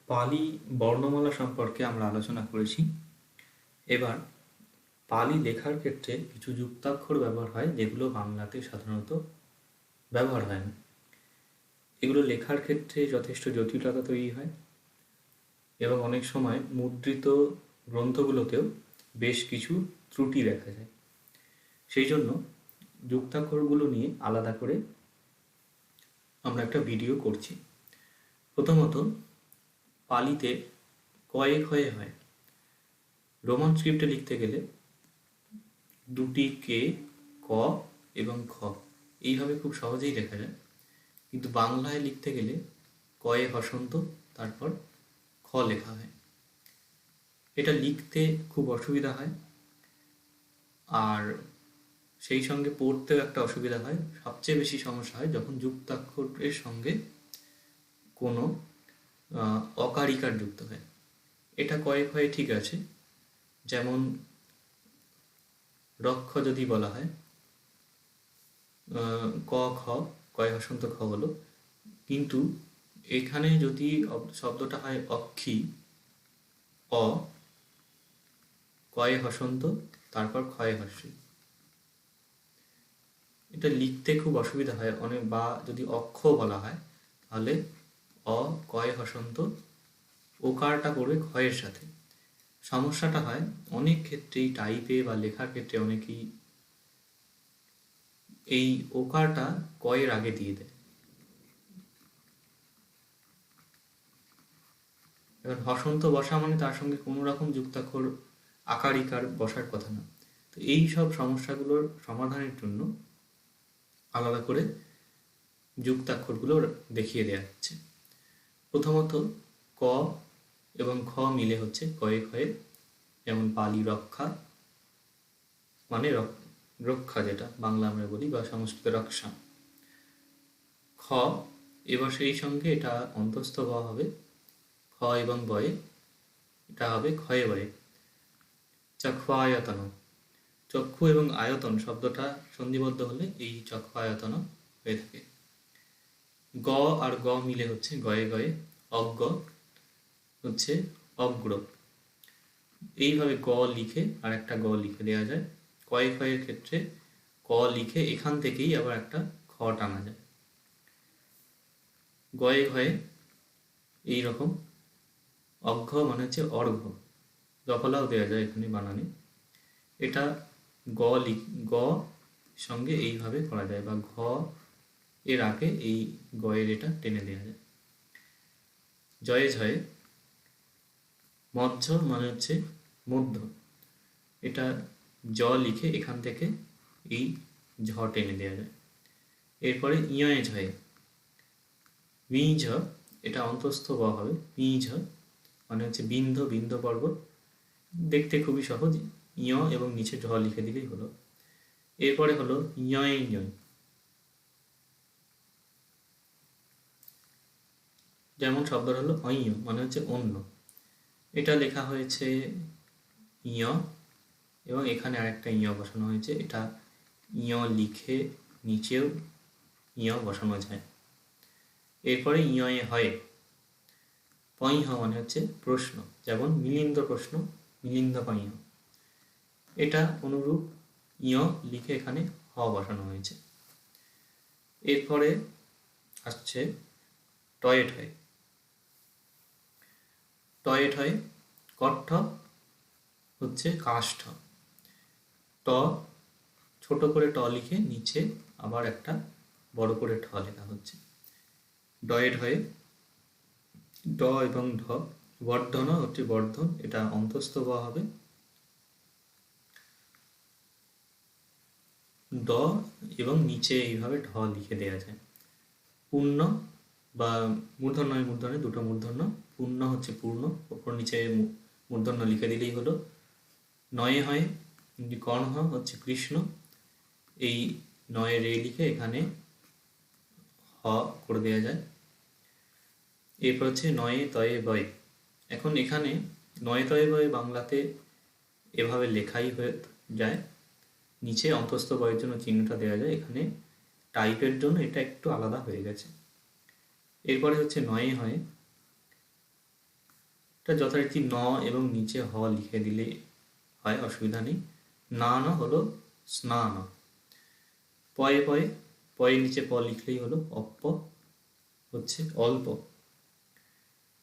পালি বর্ণমালা সম্পর্কে আমরা আলোচনা করেছি। এবার পালি লেখার ক্ষেত্রে কিছু যুক্তাক্ষর ব্যবহার হয় যেগুলো বাংলাতে সাধারণত ব্যবহার হয় না। এগুলো লেখার ক্ষেত্রে যথেষ্ট জটিলতা তৈরি হয় এবং অনেক সময় মুদ্রিত গ্রন্থগুলোতেও বেশ কিছু ত্রুটি দেখা যায়। সেই জন্য যুক্তাক্ষরগুলো নিয়ে আলাদা করে আমরা একটা ভিডিও করছি। প্রথমত পালিতে কয়ে ক্ষয়ে হয়। রোমান স্ক্রিপ্টে লিখতে গেলে দুটি কে, ক এবং খ এইভাবে খুব সহজেই লেখা যায়, কিন্তু বাংলায় লিখতে গেলে কয়ে হসন্ত তারপর খ লেখা হয়। এটা লিখতে খুব অসুবিধা হয়, আর সেই সঙ্গে পড়তেও একটা অসুবিধা হয়। সবচেয়ে বেশি সমস্যা হয় যখন যুক্তাক্ষরের সঙ্গে কোনো অকারিকার যুক্ত হয়। এটা কয়ে ক্ষয়ে ঠিক আছে, যেমন রক্ষ যদি বলা হয় ক খ, কয় হসন্ত খ হলো, কিন্তু এখানে যদি শব্দটা হয় অক্ষী, অ কয়ে হসন্ত তারপর ক্ষয়ে হস্যি, এটা লিখতে খুব অসুবিধা হয় অনেক। বা যদি অক্ষ বলা হয় তাহলে অ কয়ে হসন্ত ওকারটা পড়বে ক্ষয়ের সাথে। সমস্যাটা হয় অনেক ক্ষেত্রেই টাইপে বা লেখার ক্ষেত্রে অনেকেই এই ওকারটা কয়ের আগে দিয়ে দেয়। এবার হসন্ত বসা মানে তার সঙ্গে কোনো রকম যুক্তাক্ষর আকারিকার বসার কথা না। তো এই সব সমস্যাগুলোর সমাধানের জন্য আলাদা করে যুক্তাক্ষরগুলো দেখিয়ে দেওয়া হচ্ছে। প্রথমত ক এবং খ মিলে হচ্ছে কয়ে ক্ষয়ে, যেমন পালি রক্ষা মানে রক্ষা, যেটা বাংলা আমরা বলি, বা সংস্কৃত রক্ষা। খ, এবার সেই সঙ্গে এটা অন্তস্থ ব হবে খ এবং বয়ে, এটা হবে ক্ষয়ে বয়ে। চক্ষু আয়তন, চক্ষু এবং আয়তন শব্দটা সন্ধিবদ্ধ হলে এই চক্ষু আয়তন হয়ে থাকে। গ আর গ মিলে হচ্ছে গয়ে গয়ে, অজ্ঞ হচ্ছে অগ্র। এইভাবে গ লিখে আর একটা গ লিখে দেওয়া যায়। কয়ে ক্ষয়ের ক্ষেত্রে ক লিখে এখান থেকেই আবার একটা খ টানা যায়। গয়ে ঘয়ে এইরকম। অঘ্য মানে হচ্ছে অর্ঘ্য, দফলাও দেওয়া যায় এখানে বানানে। এটা গ সঙ্গে এইভাবে করা যায়, বা ঘ এর আগে এই গয়ের এটা টেনে দেওয়া যায়। জয়ে ঝয়ে, মধ্য মানে হচ্ছে মধ্য, এটা জ লিখে এখান থেকে এই ঝ টেনে দেওয়া যায়। এরপরে ইয়ে ঝয়ে, মি ঝ, এটা অন্তস্থ ব হবে, মি ঝ মানে হচ্ছে বিন্ধ, বিন্ধ পর্বত। দেখতে খুবই সহজ, ইয় এবং নিচে ঝ লিখে দিলেই হলো। এরপরে হলো ইয়, যেমন শব্দটা হলো অইয় মানে হচ্ছে অন্য, এটা লেখা হয়েছে ইয় এবং এখানে আরেকটা ইয় বসানো হয়েছে। এটা ইয় লিখে নিচেও ইয় বসানো যায়। এরপরে ইয়ে হয়, পইহ মানে হচ্ছে প্রশ্ন, যেমন মিলিন্দ প্রশ্ন, মিলিন্দ পইহ। এটা অনুরূপ ইয় লিখে এখানে হ বসানো হয়েছে। এরপরে আসছে টয়েট হয়। টয়েট হয়, কণ্ঠ হচ্ছে কাষ্ঠ। ট ছোট করে ট লিখে নিচে আবার একটা বড় করে ঠ লেখা হচ্ছে। ডয়েট হয়ে ড এবং ঢ, বর্ধন হচ্ছে বর্ধন, এটা অন্তস্থ ব হবে। ড এবং নিচে এইভাবে ঢ লিখে দেওয়া যায়। পূর্ণ বা মূর্ধন্য মূর্ধন্য দুটো মূর্ধন্য, পূর্ণ হচ্ছে পূর্ণ, ওপর নিচে মূর্ধন্য লিখে দিলেই হলো। নয়ে হয় কর্ণ হচ্ছে কৃষ্ণ, এই নয়ে রে লিখে এখানে হ করে দেওয়া যায়। এরপর হচ্ছে নয়ে তয়ে বয়ে। এখন এখানে নয়ে তয়ে বয়ে বাংলাতে এভাবে লেখাই হয়ে যায়, নিচে অন্তস্থ বয়ের জন্য চিহ্নটা দেওয়া যায়। এখানে টাইপের জন্য এটা একটু আলাদা হয়ে গেছে। এরপরে হচ্ছে নয়ে হয়, এটা যথারীতি ন এবং নিচে হ লিখে দিলে হয়, অসুবিধা নেই। না ন হলো স্নান। পয়ে পয়ে, পয়ের নিচে প লিখলেই হলো অপ্প, হচ্ছে অল্প।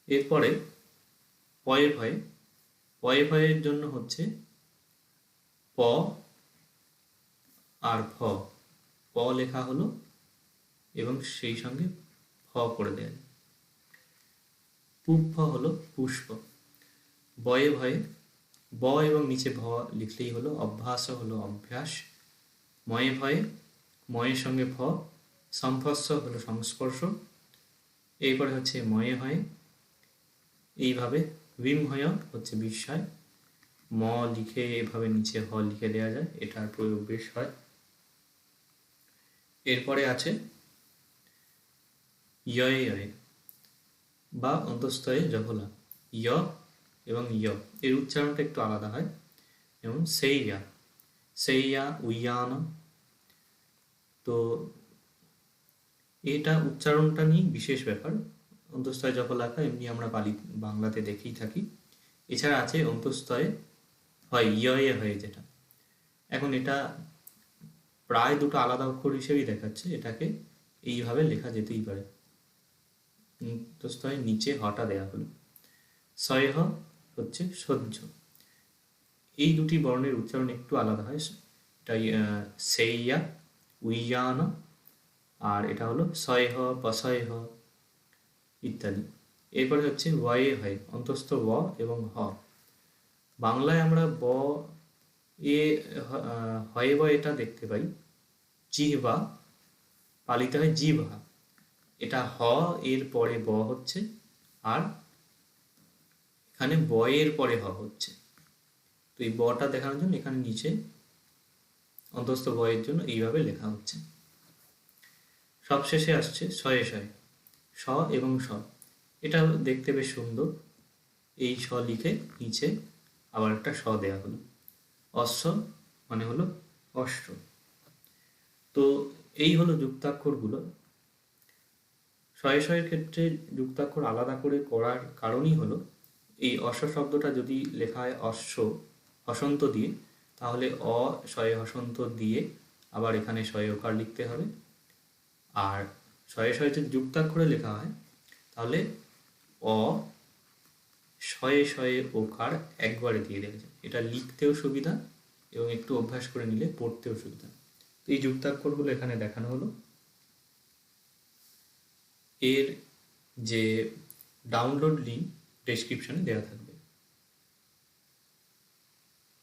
এরপরে পয়ে ভয়ে, পয়ে ভয়ের জন্য হচ্ছে প আর ফ, প লেখা হলো এবং সেই সঙ্গে ফ করে দেয়। পুপ্প হলো পুষ্প। বয়ে ভয়ে, ব এবং নিচে ভ লিখলেই হলো অভ্যাস, হলো অভ্যাস। ময়ে ভয়ে, ময়ের সঙ্গে ফ, সম্ভস্য হলো সংস্পর্শ। এরপরে হচ্ছে ময়ে হয়, এইভাবে বিমহয় হচ্ছে বিস্ময়। ম লিখে এভাবে নিচে হ লিখে দেওয়া যায়, এটার প্রয়োগ বেশ হয়। এরপরে আছে ইয়ে ইয়ে বা অন্তঃস্থয়ে জফলা। ইয় এবং ইয় এর উচ্চারণটা একটু আলাদা হয়, যেমন সেইয়া, সেইয়া, উইয়ান। তো এটা উচ্চারণটা নিয়ে বিশেষ ব্যাপার। অন্তঃস্থয়ে জফলাকা এমনি আমরা বাংলাতে দেখেই থাকি। এছাড়া আছে অন্তঃস্থয়ে হয় ইয়ে হয়ে, যেটা এখন এটা প্রায় দুটো আলাদা অক্ষর হিসেবেই দেখাচ্ছে, এটাকে এইভাবে লেখা যেতেই পারে। অন্তঃস্থয়ে নিচে হটা দেয়া হলো। সয়হ হচ্ছে সহ্য। এই দুটি বর্ণের উচ্চারণ একটু আলাদা হয়, এটাই সেইয়া, উইয়ান, আর এটা হলো সয়হ, পসয়হ ইত্যাদি। এরপরে হচ্ছে ওয়ে হয়, অন্তস্থ ব এবং হ। বাংলায় আমরা ব এ হয় বা এটা দেখতে পাই জিহ্বা, পালিত হয় জিহ্বা। এটা হ এর পরে ব হচ্ছে, আর এখানে ব এর পরে হ হচ্ছে। তো এই বটা দেখানোর জন্য এখানে নিচে অন্তস্থ ব এর জন্য এইভাবে লেখা হচ্ছে। সবশেষে আসছে শয়ে শয়ে, স এবং স। এটা দেখতে বেশ সুন্দর। এই স লিখে নিচে আবার একটা স দেয়া হলো। অশ্ব মানে হলো অশ্ব। তো এই হলো যুক্তাক্ষরগুলো। শয়ে শয়ের ক্ষেত্রে যুক্তাক্ষর আলাদা করে করার কারণই হলো, এই অশ্ব শব্দটা যদি লেখা হয় অশ্ব হসন্ত দিয়ে, তাহলে অ শয়ে হসন্ত দিয়ে আবার এখানে শয়ে ওকার লিখতে হবে। আর শয়ে শয়ে যদি যুক্তাক্ষরে লেখা হয়, তাহলে অ শয়ে শয়ে ওকার একবারে দিয়ে দেওয়া যায়। এটা লিখতেও সুবিধা এবং একটু অভ্যাস করে নিলে পড়তেও সুবিধা। তো এই যুক্তাক্ষরগুলো এখানে দেখানো হলো। এর যে ডাউনলোড লিঙ্ক ডেসক্রিপশনে দেওয়া থাকবে।